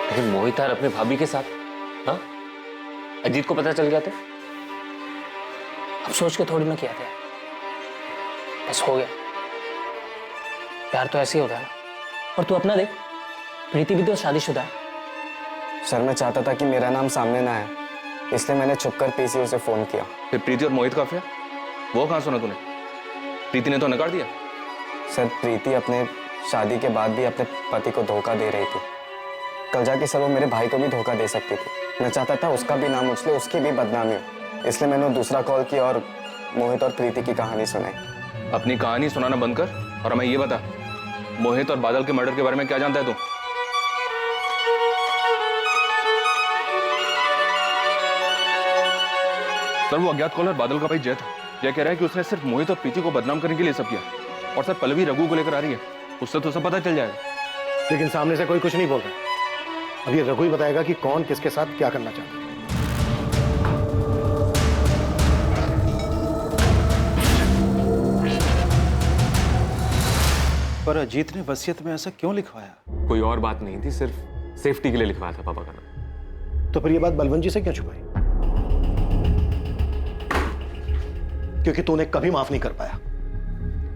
लेकिन मोहित यार अपने भाभी के साथ, हाँ? अजीत को पता चल गया तो? अब सोच के थोड़ी ना किया था, बस हो गया। प्यार तो ऐसे ही होता है ना। और तू अपना देख, प्रीति भी तो शादीशुदा है। सर, मैं चाहता था कि मेरा नाम सामने ना आए, इसलिए मैंने छुपकर पीसीओ से फोन किया। फिर प्रीति और मोहित का अफेयर, वो कहाँ सुना तूने? प्रीति ने तो नकार दिया। सर, प्रीति अपने शादी के बाद भी अपने पति को धोखा दे रही थी। कल जाके सर वो मेरे भाई को भी धोखा दे सकती थी। मैं चाहता था उसका भी नाम उछले, उसकी भी बदनामी हो, इसलिए मैंने दूसरा कॉल किया और मोहित और प्रीति की कहानी सुनाई। अपनी कहानी सुनाना बंद कर और हमें ये बता, मोहित और बादल के मर्डर के बारे में क्या जानता है तू? सर, वो अज्ञात कॉलर बादल का भाई जय था। जय कह रहा है कि उसने सिर्फ मोहित और प्रीति को बदनाम करने के लिए सब किया। और सर, पल्लवी रघु को लेकर आ रही है, उससे तो सब पता चल जाएगा। लेकिन सामने से कोई कुछ नहीं बोल रहा। अब ये रघु ही बताएगा कि कौन किसके साथ क्या करना चाहता है। पर अजीत ने वसीयत में ऐसा क्यों लिखवाया? कोई और बात नहीं थी, सिर्फ सेफ्टी के लिए लिखवाया था पापा का नाम। तो फिर ये बात बलवंत जी से क्यों छुपाई? क्योंकि तूने कभी माफ नहीं कर पाया।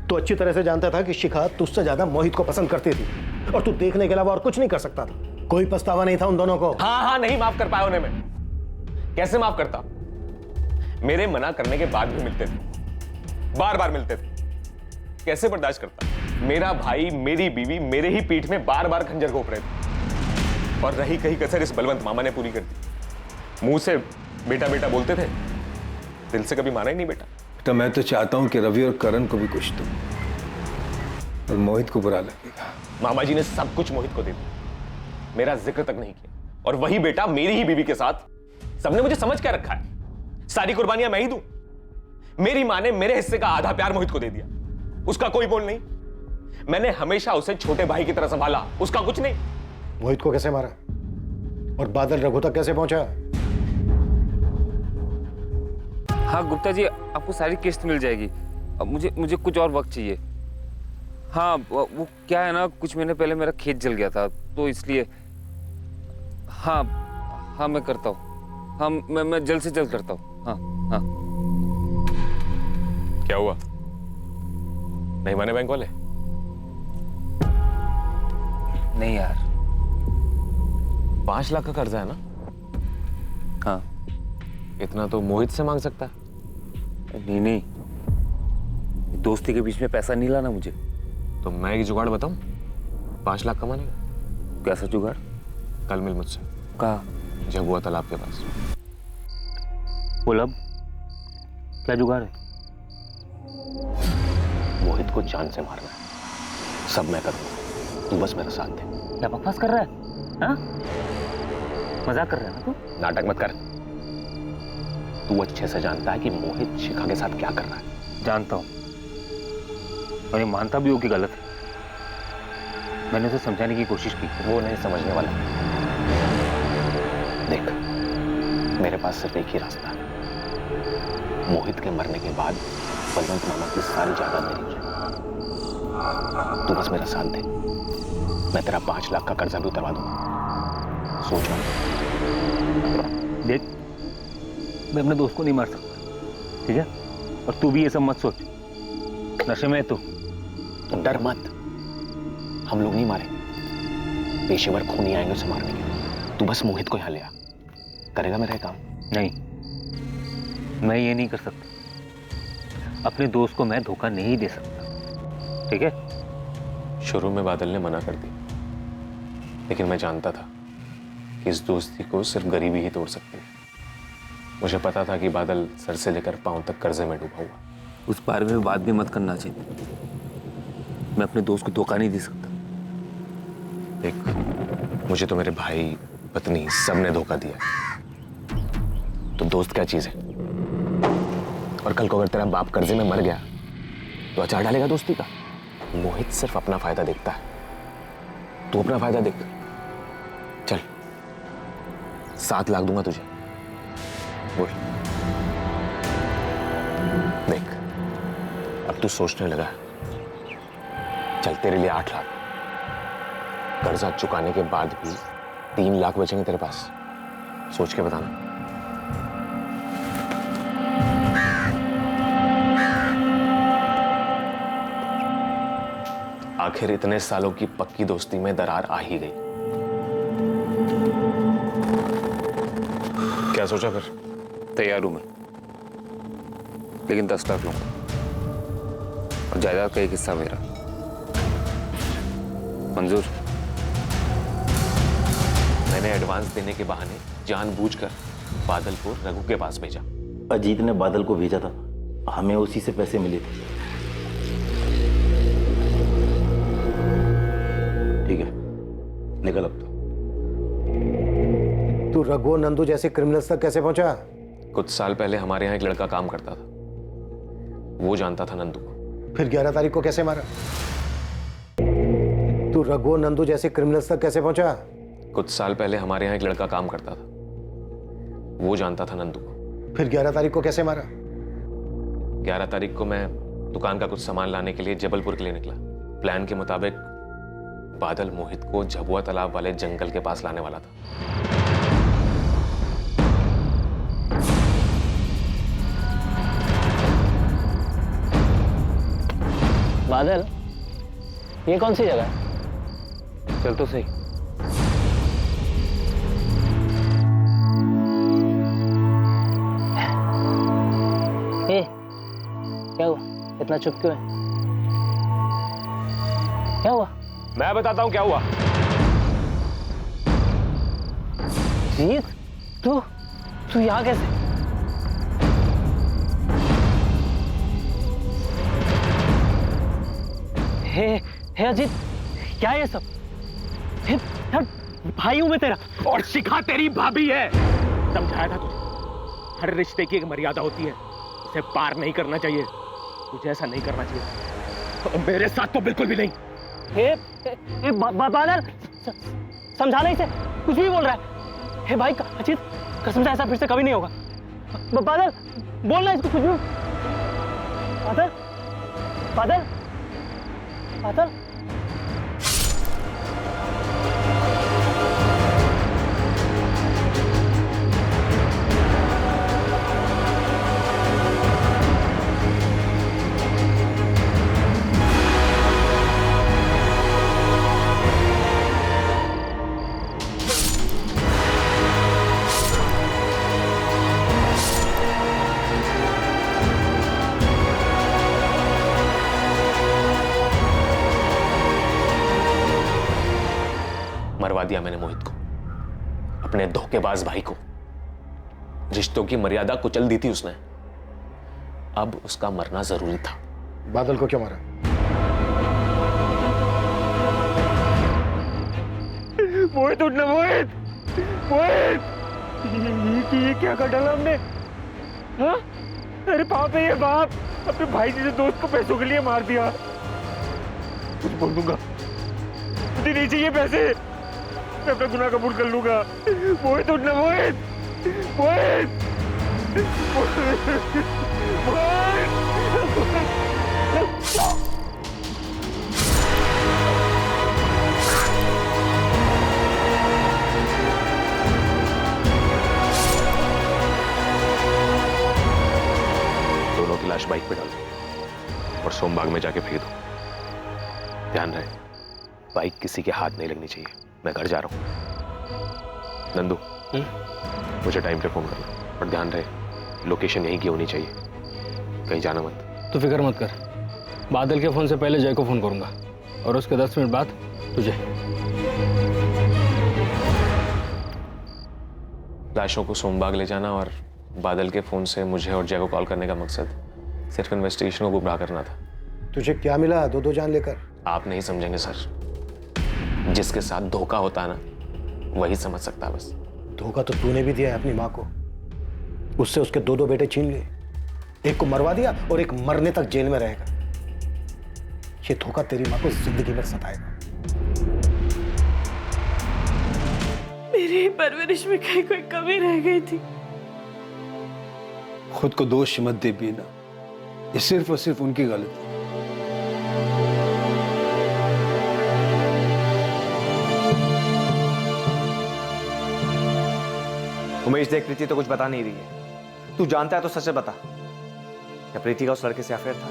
तू अच्छी तरह से जानता था कि शिखा तुझसे ज्यादा मोहित को पसंद करती थी, और तू देखने के अलावा और कुछ नहीं कर सकता था। कोई पछतावा नहीं था उन दोनों को। हाँ, नहीं माफ कर पाया उन्हें मैं। कैसे माफ करता? मेरे मना करने के बाद भी मिलते थे, बार बार मिलते थे। कैसे बर्दाश्त करता? मेरा भाई, मेरी बीवी मेरे ही पीठ में बार बार खंजर घोंप रहे थे, और रही कहीं कसर इस बलवंत मामा ने पूरी कर दी। मुंह से बेटा बेटा बोलते थे, दिल से कभी माना ही नहीं बेटा। तो मैं तो चाहता हूं कि रवि और करण को भी कुछ दो, और मोहित को बुरा लगेगा। मामा जी ने सब कुछ मोहित को दे दिया, मेरा जिक्र तक नहीं किया। और वही बेटा मेरी ही बीवी के साथ, सबने मुझे समझ क्या रखा है? सारी कुर्बानियां मैं ही दूं? मेरी मां ने मेरे हिस्से का आधा प्यार मोहित को दे दिया, उसका कोई बोल नहीं। मैंने हमेशा उसे छोटे भाई की तरह संभाला, उसका कुछ नहीं। मोहित को कैसे मारा और बादल रघु तक कैसे पहुंचा? हाँ गुप्ता जी, आपको सारी किस्त मिल जाएगी। अब मुझे कुछ और वक्त चाहिए। हाँ वो क्या है ना, कुछ महीने पहले मेरा खेत जल गया था तो इसलिए। हाँ मैं करता हूँ। हाँ मैं जल्द से जल्द करता हूँ। हाँ। क्या हुआ, नहीं माने बैंक वाले? नहीं यार, 5 लाख का कर्जा है ना? हाँ। इतना तो मोहित से मांग सकता है। नहीं, दोस्ती के बीच में पैसा नहीं लाना मुझे। तो मैं एक जुगाड़ बताऊं, 5 लाख कमाने का। कैसा जुगाड़? कल मिल मुझसे। कहाँ? झबुआ तालाब के पास। बोल अब, क्या जुगाड़ है? मोहित को जान से मारना है, सब मैं करूंगा, तू बस मेरा साथ दे। क्या बकवास कर रहा है? हाँ? मजाक कर रहा है ना तू? नाटक मत कर। तू अच्छे से जानता है कि मोहित शिखा के साथ क्या कर रहा है। जानता हूं, और ये मानता भी हो कि गलत है। मैंने उसे समझाने की कोशिश की। वो नहीं समझने वाला। देख, मेरे पास सिर्फ एक ही रास्ता है। मोहित के मरने के बाद बलवंत मामा की सारी जायदाद मेरी हो जाए। तू बस मेरा साथ दे, मैं तेरा 5 लाख का कर्जा भी उतरवा दूंगा। सोच मत। देख, मैं अपने दोस्त को नहीं मार सकता, ठीक है? और तू भी ये सब मत सोच, नशे में है तू। तो डर मत, हम लोग नहीं मारेंगे, पेशेवर खूनी आएंगे उसे मारने के। तू बस मोहित को यहां ले आ, करेगा मेरा काम? नहीं, मैं ये नहीं कर सकता। अपने दोस्त को मैं धोखा नहीं दे सकता, ठीक है? शुरू में बादल ने मना कर दिया, लेकिन मैं जानता था कि इस दोस्ती को सिर्फ गरीबी ही तोड़ सकती है। मुझे पता था कि बादल सर से लेकर पांव तक कर्जे में डूबा हुआ। उस बारे में बात भी मत करना चाहिए। मैं अपने दोस्त को धोखा नहीं दे सकता। देख, मुझे तो मेरे भाई, पत्नी, सबने धोखा दिया। तो दोस्त क्या चीज है? और कल को अगर तेरा बाप कर्जे में मर गया तो अचार डालेगा दोस्ती का। मोहित सिर्फ अपना फायदा देखता है, तू अपना फायदा देख। चल, 7 लाख दूंगा तुझे, बोल। देख, अब तू सोचने लगा। चल, तेरे लिए 8 लाख। कर्जा चुकाने के बाद भी 3 लाख बचेंगे तेरे पास। सोच के बताना। आखिर इतने सालों की पक्की दोस्ती में दरार आ ही गई। क्या सोचा फिर? तैयार हूं मैं, लेकिन 10 लाख लूंगा और जायदाद का एक हिस्सा मेरा। मंजूर? मैंने एडवांस देने के बहाने जानबूझकर बादल को रघु के पास भेजा। अजीत ने बादल को भेजा था, हमें उसी से पैसे मिले थे। ठीक है, निकल अब तू रघु और नंदू जैसे क्रिमिनल्स तक कैसे पहुंचा? कुछ साल पहले हमारे यहाँ एक लड़का काम करता था, वो जानता था नंदू को। फिर 11 तारीख को कैसे मारा? तू रघु और नंदू जैसे क्रिमिनल्स तक कैसे पहुंचा? कुछ साल पहले हमारे यहाँ एक लड़का काम करता था, वो जानता था नंदू को। फिर 11 तारीख को कैसे मारा? 11 तारीख को मैं दुकान का कुछ सामान लाने के लिए जबलपुर के लिए निकला। प्लान के मुताबिक बादल मोहित को झबुआ तालाब वाले जंगल के पास लाने वाला था। बादल, ये कौन सी जगह है? चल तो सही। क्या हुआ? इतना चुप क्यों है? क्या हुआ? मैं बताता हूं क्या हुआ। जीत, तू यहाँ कैसे? हे है अजीत, क्या है ये सब? है, भाई हूं मैं तेरा। और शिखा तेरी भाभी है। समझाया था तुझे, हर रिश्ते की एक मर्यादा होती है, उसे पार नहीं करना चाहिए। तुझे ऐसा नहीं करना चाहिए, और मेरे साथ तो बिल्कुल भी नहीं। बादल, समझाना इसे, कुछ भी बोल रहा है। हे भाई अजीत, कसम से ऐसा फिर से कभी नहीं होगा। बादल, बोलना इसको कुछ भी। बादल, बादल, बादल। मरवा दिया मैंने मोहित को, अपने धोखेबाज भाई को। रिश्तों की मर्यादा कुचल दी थी उसने, अब उसका मरना जरूरी था। बादल को क्यों मारा? मोहित उठना, मोहित, मोहित, ये क्या कर डाला हमने? हाँ? अरे बाप है ये बाप, अपने भाई जैसे दोस्त को पैसों के लिए मार दिया। कुछ बोल दूंगा, मुझे नहीं चाहिए पैसे, मैं अपना गुनाह कबूल कर लूंगा। मोहित उठना, मोहित, मोहित, दोनों की लाश बाइक पे डाल दो और सोमबाग में जाके फेंक दो। ध्यान रहे, बाइक किसी के हाथ नहीं लगनी चाहिए। मैं घर जा रहा हूं। नंदू, मुझे टाइम पे फोन करना, और ध्यान रहे लोकेशन यहीं की होनी चाहिए, कहीं जाना मत। तू फिक्र मत कर, बादल के फोन से पहले जय को फोन करूंगा और उसके 10 मिनट बाद तुझे। लाशों को सोमबाग ले जाना और बादल के फोन से मुझे और जय को कॉल करने का मकसद सिर्फ इन्वेस्टिगेशन को गुमराह करना था। तुझे क्या मिला दो जान लेकर? आप नहीं समझेंगे सर, जिसके साथ धोखा होता है ना, वही समझ सकता है बस। धोखा तो तूने भी दिया है अपनी माँ को, उससे उसके 2 बेटे छीन लिए, एक को मरवा दिया और एक मरने तक जेल में रहेगा। ये धोखा तेरी माँ को जिंदगी भर सताएगा। मेरी परवरिश में कहीं कोई कमी रह गई थी। खुद को दोष मत दे बीना, ये सिर्फ और सिर्फ उनकी गलती। उमेश, देख प्रीति तो कुछ बता नहीं रही है। तू जानता है तो सच बता, क्या प्रीति का उस लड़के से अफेयर था?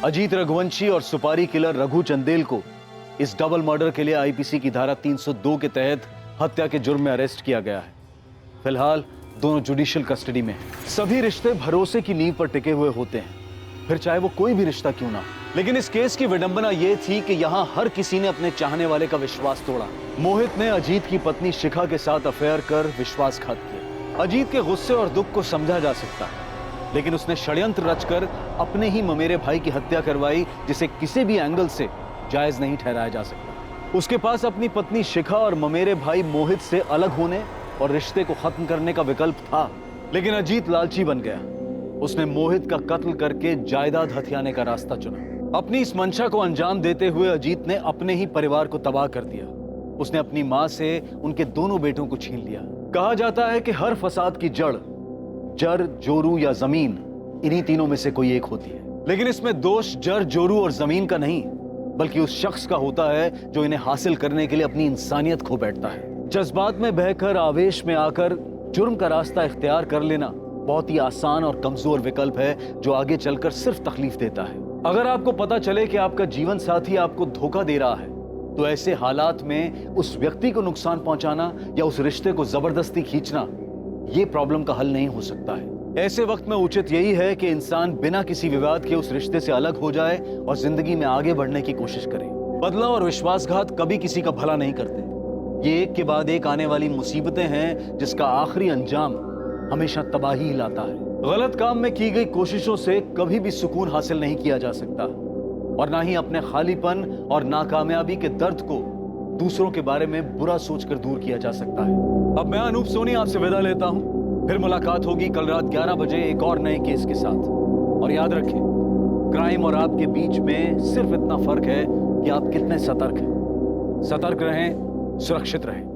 अजीत रघुवंशी और सुपारी किलर रघु चंदेल को इस डबल मर्डर के लिए आईपीसी की धारा 302 के तहत हत्या के जुर्म में अरेस्ट किया गया है। फिलहाल दोनों जुडिशियल कस्टडी में हैं। सभी रिश्ते भरोसे की नींव पर टिके हुए होते हैं, फिर चाहे वो कोई भी रिश्ता क्यों ना हो। लेकिन इस केस की विडंबना यह थी कि यहाँ हर किसी ने अपने चाहने वाले का विश्वास तोड़ा। मोहित ने अजीत की पत्नी शिखा के साथ अफेयर कर विश्वासघात किया। अजीत के गुस्से और दुख को समझा जा सकता है, लेकिन उसने षड्यंत्र रचकर अपने ही ममेरे भाई की हत्या करवाई, जिसे किसी भी एंगल से जायज नहीं ठहराया जा सकता। उसके पास अपनी पत्नी शिखा और ममेरे भाई मोहित से अलग होने और रिश्ते को खत्म करने का विकल्प था, लेकिन अजीत लालची बन गया। उसने मोहित का कत्ल करके जायदाद हथियाने का रास्ता चुना। अपनी इस मंशा को अंजाम देते हुए अजीत ने अपने ही परिवार को तबाह कर दिया। उसने अपनी मां से उनके दोनों बेटों को छीन लिया। कहा जाता है कि हर फसाद की जड़ जर, जोरू या जमीन, इन्हीं तीनों में से कोई एक होती है। लेकिन इसमें दोष जर, जोरू और जमीन का नहीं, बल्कि उस शख्स का होता है जो इन्हें हासिल करने के लिए अपनी इंसानियत खो बैठता है। जज्बात में बहकर, आवेश में आकर जुर्म का रास्ता इख्तियार कर लेना बहुत ही आसान और कमजोर विकल्प है, जो आगे चलकर सिर्फ तकलीफ देता है। अगर आपको पता चले कि आपका जीवन साथी आपको धोखा दे रहा है, तो ऐसे हालात में उस व्यक्ति को नुकसान पहुंचाना या उस रिश्ते को जबरदस्ती खींचना, ये प्रॉब्लम का हल नहीं हो सकता है। ऐसे वक्त में उचित यही है कि इंसान बिना किसी विवाद के उस रिश्ते से अलग हो जाए और जिंदगी में आगे बढ़ने की कोशिश करे। बदला और विश्वासघात कभी किसी का भला नहीं करते। ये एक के बाद एक आने वाली मुसीबतें हैं जिसका आखिरी अंजाम हमेशा तबाही ही लाता है। गलत काम में की गई कोशिशों से कभी भी सुकून हासिल नहीं किया जा सकता और ना ही अपने खालीपन और नाकामयाबी के दर्द को दूसरों के बारे में बुरा सोचकर दूर किया जा सकता है। अब मैं अनूप सोनी आपसे विदा लेता हूं। फिर मुलाकात होगी कल रात 11 बजे एक और नए केस के साथ। और याद रखें, क्राइम और आपके बीच में सिर्फ इतना फर्क है कि आप कितने सतर्क हैं। सतर्क रहें, सुरक्षित रहें।